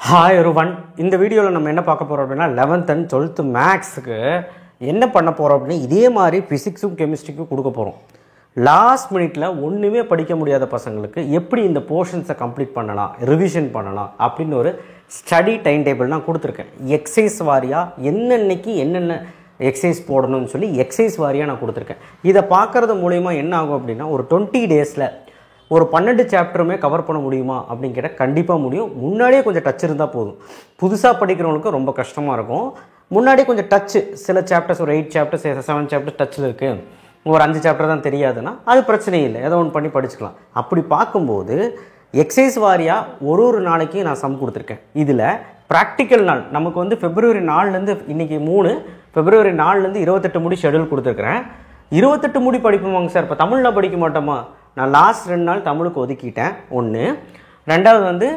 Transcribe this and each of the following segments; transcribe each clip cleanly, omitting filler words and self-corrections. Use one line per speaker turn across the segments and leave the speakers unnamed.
Hi everyone. இந்த வீடியோவில் நம்ம என்ன பார்க்க போகிறோம் அப்படின்னா 11th and 12th மேக்ஸுக்கு என்ன பண்ண போகிறோம் அப்படின்னா இதே மாதிரி ஃபிசிக்ஸும் கெமிஸ்ட்ரிக்கும் கொடுக்க போகிறோம். லாஸ்ட் மினிட்ல ஒன்றுமே படிக்க முடியாத பசங்களுக்கு எப்படி இந்த போர்ஷன்ஸை கம்ப்ளீட் பண்ணலாம், ரிவிஷன் பண்ணலாம் அப்படின்னு ஒரு ஸ்டடி டைம் டேபிள் நான் கொடுத்துருக்கேன். எக்ஸசைஸ் வாரியாக என்னென்னைக்கு என்னென்ன எக்ஸசைஸ் போடணும்னு சொல்லி எக்ஸசைஸ் வாரியாக நான் கொடுத்துருக்கேன். இதை பார்க்குறது மூலிமா என்ன ஆகும் அப்படின்னா ஒரு 20 டேஸில் ஒரு 12 சாப்டருமே கவர் பண்ண முடியுமா அப்படின்னு கேட்டால் கண்டிப்பாக முடியும். முன்னாடியே கொஞ்சம் டச் இருந்தால் போதும். புதுசாக படிக்கிறவங்களுக்கு ரொம்ப கஷ்டமாக இருக்கும். முன்னாடியே கொஞ்சம் டச்சு, சில சாப்டர்ஸ் ஒரு 8 சாப்டர்ஸ் 7 சாப்டர்ஸ் டச்சில் இருக்குது, ஒரு 5 சாப்டர் தான் தெரியாதுன்னா அது பிரச்சனை இல்லை, ஏதோ ஒன்று பண்ணி படிச்சுக்கலாம். அப்படி பார்க்கும்போது எக்ஸசைஸ் வாரியாக ஒரு நாளைக்கு நான் சம் கொடுத்துருக்கேன். இதில் ப்ராக்டிக்கல் நாள் நமக்கு வந்து February 4லேருந்து இன்றைக்கி 3 February 4லேருந்து 28 முடி ஷெடியூல் கொடுத்துருக்குறேன். 28 முடி படிப்போமாங்க சார், இப்போ தமிழில் படிக்க மாட்டோமா? நான் லாஸ்ட் 2 நாள் தமிழுக்கு ஒதுக்கிட்டேன். ஒன்று. ரெண்டாவது வந்து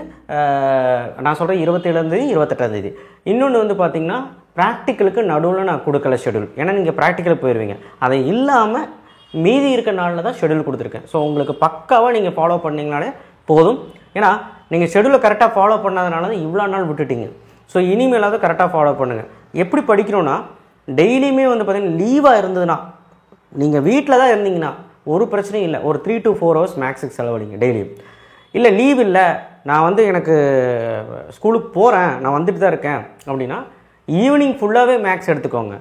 நான் சொல்கிறேன் 27 28. இன்னொன்று வந்து பார்த்திங்கன்னா ப்ராக்டிக்கலுக்கு நடுவில் நான் கொடுக்கல ஷெடியூல், ஏன்னா நீங்கள் ப்ராக்டிக்கலுக்கு போயிடுவீங்க. அதை இல்லாமல் மீதி இருக்க நாளில் தான் ஷெடியூல் கொடுத்துருக்கேன். ஸோ உங்களுக்கு பக்காவாக நீங்கள் ஃபாலோ பண்ணிங்கனாலே போதும். ஏன்னா நீங்கள் ஷெடியூலை கரெக்டாக ஃபாலோ பண்ணாதனால தான் இவ்வளோ நாள் விட்டுட்டீங்க. ஸோ இனிமேலாவது கரெக்டாக ஃபாலோ பண்ணுங்கள். எப்படி படிக்கணும்னா டெய்லியுமே வந்து பார்த்திங்கன்னா லீவாக இருந்ததுன்னா, நீங்கள் வீட்டில் தான் இருந்தீங்கன்னா ஒரு பிரச்சனையும் இல்லை, ஒரு 3 to 4 hours மேக்ஸுக்கு செலவழிங்க டெய்லியும். இல்லை லீவ் இல்லை, நான் வந்து எனக்கு ஸ்கூலுக்கு போகிறேன், நான் வந்துட்டு தான் இருக்கேன் அப்படின்னா ஈவினிங் ஃபுல்லாகவே மேக்ஸ் எடுத்துக்கோங்க.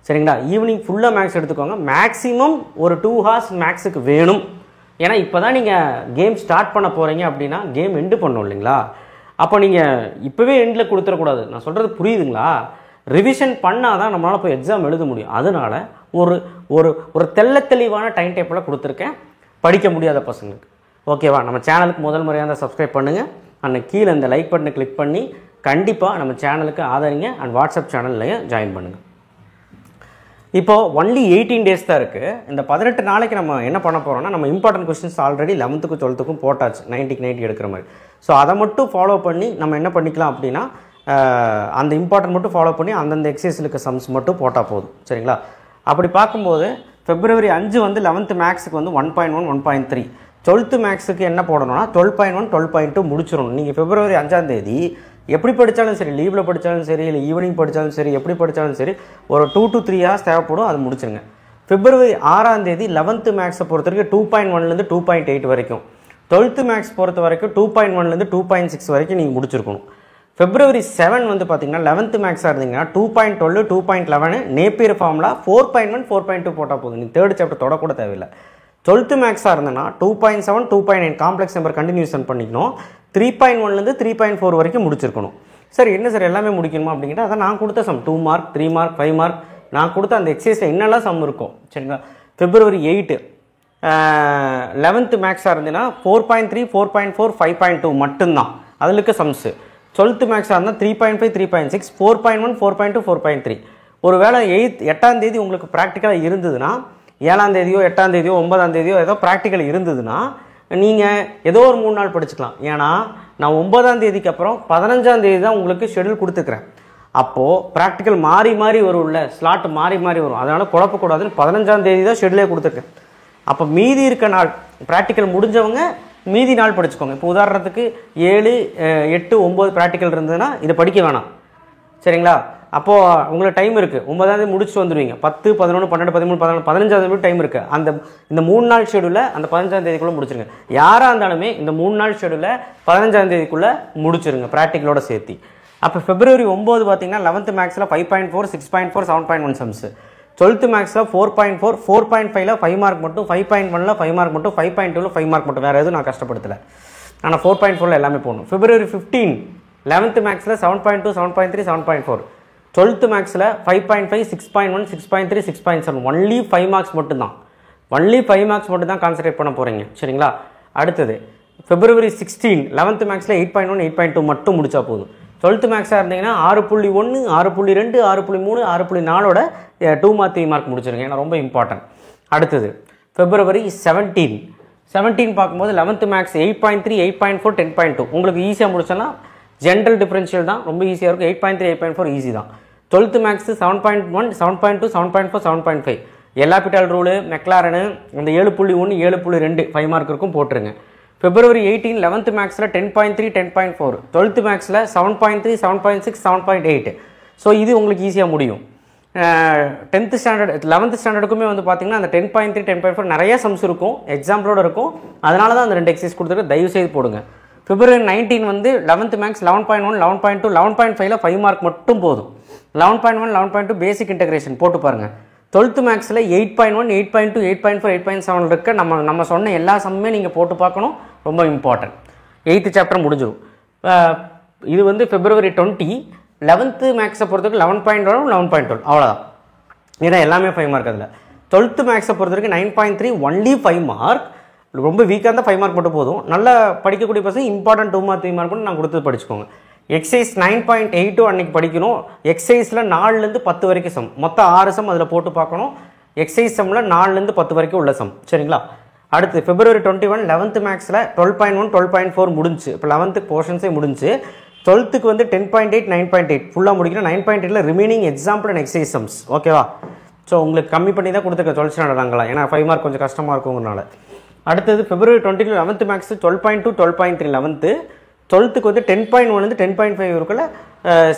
சரிங்களா? ஈவினிங் ஃபுல்லாக மேக்ஸ் எடுத்துக்கோங்க. மேக்ஸிமம் ஒரு 2 hours மேக்ஸுக்கு வேணும். ஏன்னா இப்போ தான் நீங்கள் கேம் ஸ்டார்ட் பண்ண போகிறீங்க அப்படின்னா கேம் எண்டு பண்ணணும் இல்லைங்களா? அப்போ நீங்கள் இப்போவே எண்டில் கொடுத்துடக்கூடாது. நான் சொல்கிறது புரியுதுங்களா? ரிவிஷன் பண்ணால் தான் நம்மளால் போய் எக்ஸாம் எழுத முடியும். அதனால் ஒரு ஒரு ஒரு தெளிவான டைம் டேபிளை கொடுத்துருக்கேன் படிக்க முடியாத பசங்களுக்கு. ஓகேவா? நம்ம சேனலுக்கு முதல் முறையாக இருந்தால் சப்ஸ்கிரைப் பண்ணுங்கள். அண்ட் கீழே இந்த லைக் பட்டனை கிளிக் பண்ணி கண்டிப்பாக நம்ம சேனலுக்கு ஆதரிங்க. அண்ட் வாட்ஸ்அப் சேனல்லையும் ஜாயின் பண்ணுங்கள். இப்போது ஒன்லி 18 டேஸ் தான் இருக்குது. இந்த 18 நாளைக்கு நம்ம என்ன பண்ண போகிறோம்னா, நம்ம important questions already 11th 12th போட்டாச்சு, 90க்கு 90 எடுக்கிற மாதிரி. ஸோ அதை மட்டும் ஃபாலோ பண்ணி நம்ம என்ன பண்ணிக்கலாம் அப்படின்னா அந்த இம்பார்ட்டன்ட் மட்டும் ஃபாலோ பண்ணி அந்தந்த எக்ஸசைஸுக்கு சம்ஸ் மட்டும் போட்டால் போதும். சரிங்களா? அப்படி பார்க்கும்போது February 5 வந்து 11th மேக்ஸுக்கு வந்து 1.1 1.3. 12th மேக்ஸுக்கு என்ன போடணும்னா 12.1 12.2 முடிச்சிடணும். நீங்கள் February 5 எப்படி படித்தாலும் சரி, லீவில் படித்தாலும் சரி, இல்லை ஈவினிங் படித்தாலும் சரி, எப்படி படித்தாலும் சரி, ஒரு 2 to 3 hours தேவைப்படும், அது முடிச்சிருங்க. February 6 11th மேக்ஸை பொறுத்த வரைக்கும் 2.1லேருந்து 2.8 வரைக்கும், 12th மேக்ஸ் பொறுத்த வரைக்கும் 2.1லேருந்து 2.6 வரைக்கும் நீங்கள் முடிச்சிருக்கணும். February 7 வந்து பார்த்தீங்கன்னா 11th மேக்ஸாக இருந்தீங்கன்னா 2.12 2.11 நேப்பியர் ஃபார்முலா 4.1 4.2 போட்டால் போதும். நீங்கள் 3rd சாப்டர் தொடக்கூட தேவையில்லை. 12th மேக்ஸாக இருந்தேன்னா 2.7 2.9 காம்ப்ளெக்ஸ் நம்பர் கண்டினியூஷன் பண்ணிக்கணும். 3.1லேருந்து 3.4 வரைக்கும் முடிச்சிருக்கணும். சரி, என்ன சார் எல்லாமே முடிக்கணுமா அப்படிங்கிட்ட அதான் நான் கொடுத்த சம் 2 மார்க் 3 மார்க் 5 மார்க் நான் கொடுத்த அந்த எக்ஸசைஸில் என்னெல்லாம் சம் இருக்கும். சரிங்களா? February 8 11th மேக்ஸாக இருந்ததுன்னா 4.3 4.4 5.2 மட்டும்தான் அதில் இருக்க சம்ஸு. 12th மேக்ஸாக இருந்தால் 3.5 3.6 4.1 4.2 4.3. ஒரு வேளை 8 உங்களுக்கு ப்ராக்டிக்கலாக இருந்ததுன்னா 7 8 9 ஏதோ ப்ராக்டிக்கல் இருந்ததுன்னா நீங்கள் ஏதோ ஒரு 3 நாள் படிச்சுக்கலாம். ஏன்னா நான் 9 அப்புறம் 15 தான் உங்களுக்கு ஷெடியூல் கொடுத்துக்கிறேன். அப்போது ப்ராக்டிக்கல் மாறி மாறி வரும்ல, ஸ்லாட் மாறி மாறி வரும். அதனால் குழப்பக்கூடாதுன்னு 15 தான் ஷெடியூலே கொடுத்துருக்கேன். அப்போ மீதி இருக்க நாள் ப்ராக்டிக்கல் முடிஞ்சவங்க மீதி நாள் படிச்சுக்கோங்க. இப்போ உதாரணத்துக்கு 7 8 9 ப்ராக்டிக்கல் இருந்ததுன்னா இதை படிக்க வேணாம். சரிங்களா? அப்போது உங்களுக்கு டைம் இருக்குது, 9 முடிச்சுட்டு வந்துடுவீங்க. 10 11 12 13 14 15 டைம் இருக்குது. இந்த 3 நாள் ஷெடியூலை அந்த 15 முடிச்சிருங்க. யாராக இருந்தாலுமே இந்த 3 நாள் ஷெடியூலை 15 முடிச்சிருங்க ப்ராக்டிக்கலோட சேர்த்து. அப்போ February 9 பார்த்தீங்கன்னா 11th மேக்ஸில் 5.4 6.4 7.1 சம்ஸு. 12th மேக்ஸில் 4.4 4.5ல் 5 மார்க் மட்டும், 5.1ல் 5 மார்க் மட்டும், 5.2ல் 5 மார்க் மட்டும், வேறு எதுவும் நான் கஷ்டப்படுத்தலை. ஆனால் 4.4ல் எல்லாமே போகணும். February 15 11th மேக்ஸில் 7.2 7.3 7.4. 12th மேக்ஸில் 5.5 6.1 6.3 6.7 ஒன்லி 5 மார்க்ஸ் மட்டும்தான். ஒன்லி 5 மார்க்ஸ் மட்டும் தான் கான்சன்ட்ரேட் பண்ண போகிறீங்க. சரிங்களா? அடுத்தது February 16 11th மேக்ஸில் 8.1 8.2 மட்டும் முடித்தா போதும். 12th மேக்ஸாக இருந்தீங்கன்னா 6.1 6.2 6.3 6.4 2 மார்க் 3 மார்க் முடிச்சிருங்க. ஏன்னா ரொம்ப இம்பார்ட்டன்ட். அடுத்தது February 17 பார்க்கும்போது 11th மேக்ஸ் 8.3 8.4 10.2 உங்களுக்கு ஈஸியாக முடிச்சோன்னா ஜென்ரல் டிஃபரன்ஷியல் தான் ரொம்ப ஈஸியாக இருக்கும். 8.3 8.4 ஈஸி தான். 12th மேக்ஸ் 7.1 7.2 7.4 7.5 எல்லா பிட்டால் ரூலு மெக்லாரனு அந்த 7.1 7.2 5 மார்க் இருக்கும் போட்டுருங்க. February 18 11th மேக்ஸில் 10.3 10.4, 12th மேக்ஸில் 7.3 7.6 7.8. ஸோ இது உங்களுக்கு ஈஸியாக முடியும். 10th ஸ்டாண்டர்ட் 11th ஸ்டாண்டர்டுக்குமே வந்து பார்த்தீங்கன்னா அந்த 10.3 10.4 நிறைய சம்ஸ் இருக்கும், எக்ஸாம்பிளோடு இருக்கும். அதனால தான் அந்த 2 எக்ஸசைஸ் கொடுத்துட்டு தயவு செய்து போடுங்க. February 19 வந்து 11th மேக்ஸ் 11.1 11.2 11.5ல் 5 மார்க் மட்டும் போதும். 11.1 11.2 பேசிக் இன்டகிரேஷன் போட்டு பாருங்கள். 12th மேக்ஸில் 8.1 8.2 8.4 8.7 இருக்க நம்ம சொன்ன எல்லா சம்மே நீங்கள் போட்டு பார்க்கணும், ரொம்ப இம்பார்ட்டன்ட். 8th சாப்டர் முடிஞ்சிடும். இது வந்து February 20 11th மேக்ஸை பொறுத்தவரைக்கும் 11.1 11.12 அவ்வளோதான். ஏன்னா எல்லாமே 5 மார்க் அதில். 12th மேக்ஸை பொறுத்தவரைக்கும் 9.3 ஒன்லி 5 மார்க். ரொம்ப வீக்காக இருந்தால் 5 மார்க் மட்டும் போதும். நல்லா படிக்கக்கூடிய பசங்க இம்பார்ட்டன்ட் 2 மார்க் 3 மார்க் மட்டும் நான் கொடுத்து படிச்சுக்கோங்க. எக்ஸசைஸ் 9.82 அன்றைக்கி படிக்கணும். எக்ஸசைஸில் 4லேருந்து 10 வரைக்கும் சம், மொத்தம் 6 சம் அதில் போட்டு பார்க்கணும். எக்ஸசைஸ் சம்மில் 4லேருந்து 10 வரைக்கும் உள்ள சம், சரிங்களா? அடுத்து February 21 11th மேக்ஸில் 12.1 12.4 முடிஞ்சு. இப்போ 11th போர்ஷன்ஸே முடிஞ்சு. 12th வந்து 10.8 9.8 ஃபுல்லாக முடிக்கணும். 9.8ல் remaining example and exercise sums, ஓகேவா? ஸோ உங்களுக்கு கம்மி பண்ணி தான் கொடுத்துருக்க 12th ஸ்டாண்டர்ட் அங்கெல்லாம், ஏன்னா 5 மார்க் கொஞ்சம் கஷ்டமாக இருக்குங்கிறனால. அடுத்தது February 20 11th maths 12.2 12.3 11th. 12th வந்து 10.1 10.5 இருக்குல்ல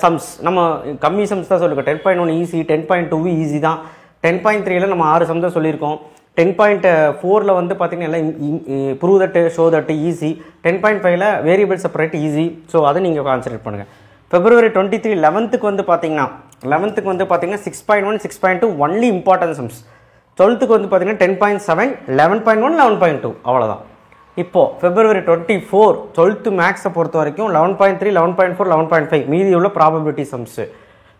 சம்ஸ், நம்ம கம்மி சம்ஸ் தான் சொல்லியிருக்கோம். 10.1 ஈஸி, 10.2 ஈஸி தான். 10.3ல் நம்ம 6 சம் தான் சொல்லியிருக்கோம். 10.4ல் வந்து பார்த்தீங்கன்னா எல்லாம் prove that show that easy. 10.5ல் வேரியபிள் செப்பரேட் ஈஸி. ஸோ அதை நீங்கள் கான்சன்ட்ரேட் பண்ணுங்கள். February 23 11th வந்து பார்த்தீங்கன்னா 6.1 6.2 ஒன்லி இம்பார்ட்டன்ட் சம்ஸ். 12th வந்து பார்த்தீங்கன்னா 10.7 11.1 11.2 அவ்வளோதான். இப்போது February 24 12th மேக்ஸை பொறுத்த வரைக்கும் 11.3 11.4 11.5 மீதி உள்ள ப்ராபபிலிட்டி சம்ஸு.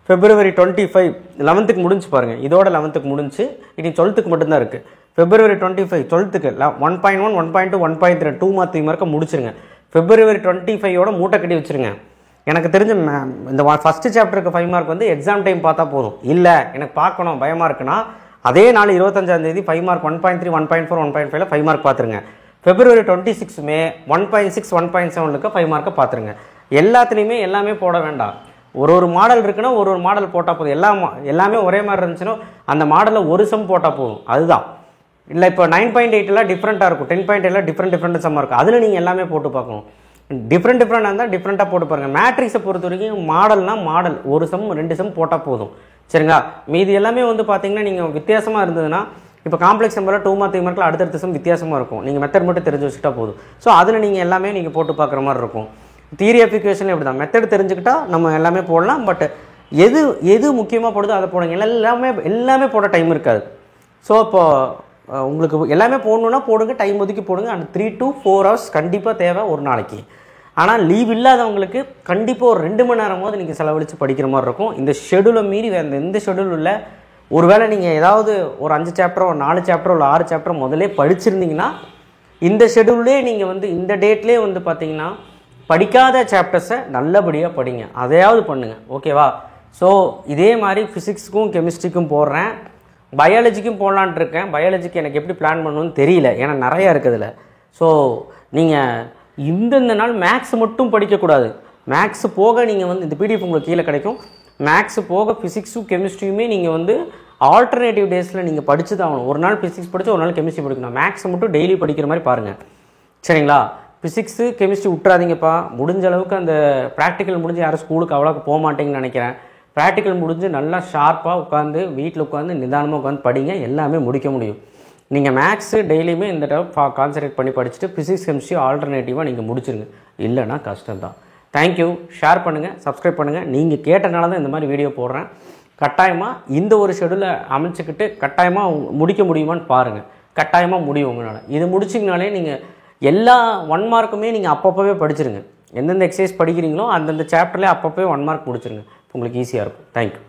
February 25 11th முடிஞ்சு பாருங்கள், இதோட 11th முடிஞ்சு. இனி 12th மட்டும்தான் இருக்குது. February 25 12th 1.1 1.2 1.3 2 மார்க் 3 மார்க்கை முடிச்சிருங்க. February 25 மூட்டை கட்டி வச்சுருங்க. எனக்கு தெரிஞ்ச இந்த ஃபஸ்ட்டு சாப்டருக்கு 5 மார்க் வந்து எக்ஸாம் டைம் பார்த்தா போதும். இல்லை எனக்கு பார்க்கணும் பயமாக இருக்குன்னா அதே நாள் 25ஆம் தேதி 5 மார்க் 1.3 1.4 1.5ல் 5 மார்க் பார்த்துருங்க. February 26 மே 1.6 1.7க்கு 5 மார்க்கை பார்த்துருங்க. எல்லாத்துலேயுமே எல்லாமே போட வேண்டாம். ஒரு மாடல் இருக்குன்னா ஒரு மாடல் போட்டால் போதும். எல்லாமே ஒரே மாதிரி இருந்துச்சுன்னா அந்த மாடலில் ஒரு சம் போட்டால் போதும், அதுதான். இல்லை இப்போ 9.8ல் டிஃப்ரெண்ட்டாக இருக்கும், 10.8ல் டிஃப்ரெண்ட் சம்மாக இருக்கும். அதில் நீங்கள் எல்லாமே போட்டு பார்க்கணும். டிஃப்ரெண்ட்டாக இருந்தால் டிஃப்ரெண்ட்டாக போட்டு பாருங்கள். மேட்ரிக்ஸை பொறுத்த வரைக்கும் மாடல்னால் மாடல் ஒரு சம் 2 சம் போட்டால் போதும், சரிங்களா? மீதி எல்லாமே வந்து பார்த்தீங்கன்னா நீங்கள் வித்தியாசமாக இருந்ததுன்னா இப்போ காம்ப்ளெக்ஸ் நம்பரில் 2 மார்க் 3 மார்க்கில் அடுத்தடுத்த சம் வித்தியாசமாக இருக்கும். நீங்கள் மெத்தட் மட்டும் தெரிஞ்சு வச்சுக்கிட்டா போதும். ஸோ அதில் நீங்கள் எல்லாமே நீங்கள் போட்டு பார்க்குற மாதிரி இருக்கும். தியரி அப்ளிகேஷன் எப்படி தான், மெத்தட் தெரிஞ்சுக்கிட்டா நம்ம எல்லாமே போடலாம். பட் எது முக்கியமாக போடுதோ அதை போடுங்க. எல்லாமே போட டைம் இருக்காது. ஸோ இப்போ உங்களுக்கு எல்லாமே போடணுன்னா போடுங்க, டைம் ஒதுக்கி போடுங்க. அண்ட் 3 to 4 hours கண்டிப்பாக தேவை ஒரு நாளைக்கு. ஆனால் லீவ் இல்லாதவங்களுக்கு கண்டிப்பாக ஒரு 2 மணி நேரமாவது நீங்கள் செலவழித்து படிக்கிற மாதிரி இருக்கும். இந்த ஷெடியூலை மீறி வேறு எந்த ஷெடியூல் இல்லை. ஒருவேளை நீங்கள் ஏதாவது ஒரு 5 சாப்டரோ 4 சாப்டரோ இல்லை 6 சாப்டரோ முதலே படிச்சிருந்தீங்கன்னா இந்த ஷெடியூல்லே நீங்கள் வந்து இந்த டேட்லேயே வந்து பார்த்தீங்கன்னா படிக்காத சாப்டர்ஸை நல்லபடியாக படிங்க, அதையாவது பண்ணுங்கள், ஓகேவா? ஸோ இதே மாதிரி ஃபிசிக்ஸுக்கும் கெமிஸ்ட்ரிக்கும் போடுறேன், பயாலஜிக்கும் போடலான்ட்டு இருக்கேன். பயாலஜிக்கு எனக்கு எப்படி பிளான் பண்ணணும்னு தெரியல, ஏன்னா நிறையா இருக்குதுல. ஸோ நீங்கள் இந்தந்த நாள் மேக்ஸ் மட்டும் படிக்கக்கூடாது. மேக்ஸ் போக நீங்கள் வந்து இந்த பிடிஎஃப் உங்களுக்கு கீழே கிடைக்கும். மேக்ஸ் போக ஃபிசிக்ஸும் கெமிஸ்ட்ரியுமே நீங்கள் வந்து ஆல்டர்னேட்டிவ் டேஸில் நீங்கள் படித்து தான் ஆகணும். ஒரு நாள் ஃபிசிக்ஸ் படித்து ஒரு நாள் கெமிஸ்ட்ரி படிக்கணும். மேக்ஸை மட்டும் டெய்லி படிக்கிற மாதிரி பாருங்கள், சரிங்களா? ஃபிசிக்ஸு கெமிஸ்ட்ரி விட்டுறாதீங்கப்பா. முடிஞ்ச அளவுக்கு அந்த ப்ராக்டிக்கல் முடிஞ்சு யாரும் ஸ்கூலுக்கு அவ்வளோக்கு போக மாட்டேங்கன்னு நினைக்கிறேன். ப்ராக்டிக்கல் முடிஞ்சு நல்லா ஷார்ப்பாக உட்காந்து வீட்டில் உட்காந்து நிதானமாக உட்காந்து படிங்க, எல்லாமே முடிக்க முடியும். நீங்கள் மேக்ஸு டெய்லியுமே இந்த டைம் கான்சன்ட்ரேட் பண்ணி படிச்சுட்டு ஃபிசிக்ஸ் கெமிஸ்ட்ரி ஆல்டர்னேட்டிவாக நீங்கள் முடிச்சிருங்க. இல்லைனா கஷ்டம்தான். தேங்க்யூ. ஷேர் பண்ணுங்கள், சப்ஸ்கிரைப் பண்ணுங்கள். நீங்கள் கேட்டனால தான் இந்த மாதிரி வீடியோ போடுறேன். கட்டாயமாக இந்த ஒரு ஷெடியூலை அமைச்சிக்கிட்டு கட்டாயமாக முடிக்க முடியுமான்னு பாருங்கள். கட்டாயமாக முடியும் உங்களால். இது முடிச்சிங்கனாலே நீங்கள் எல்லா 1 மார்க்குமே நீங்கள் அப்பப்போவே படிச்சிருங்க. எந்தெந்த எக்ஸசைஸ் படிக்கிறீங்களோ அந்தந்த சாப்டர்லேயே அப்பப்போவே 1 மார்க் முடிச்சிருங்க. உங்களுக்கு ஈஸியாக இருக்கும். தேங்க்யூ.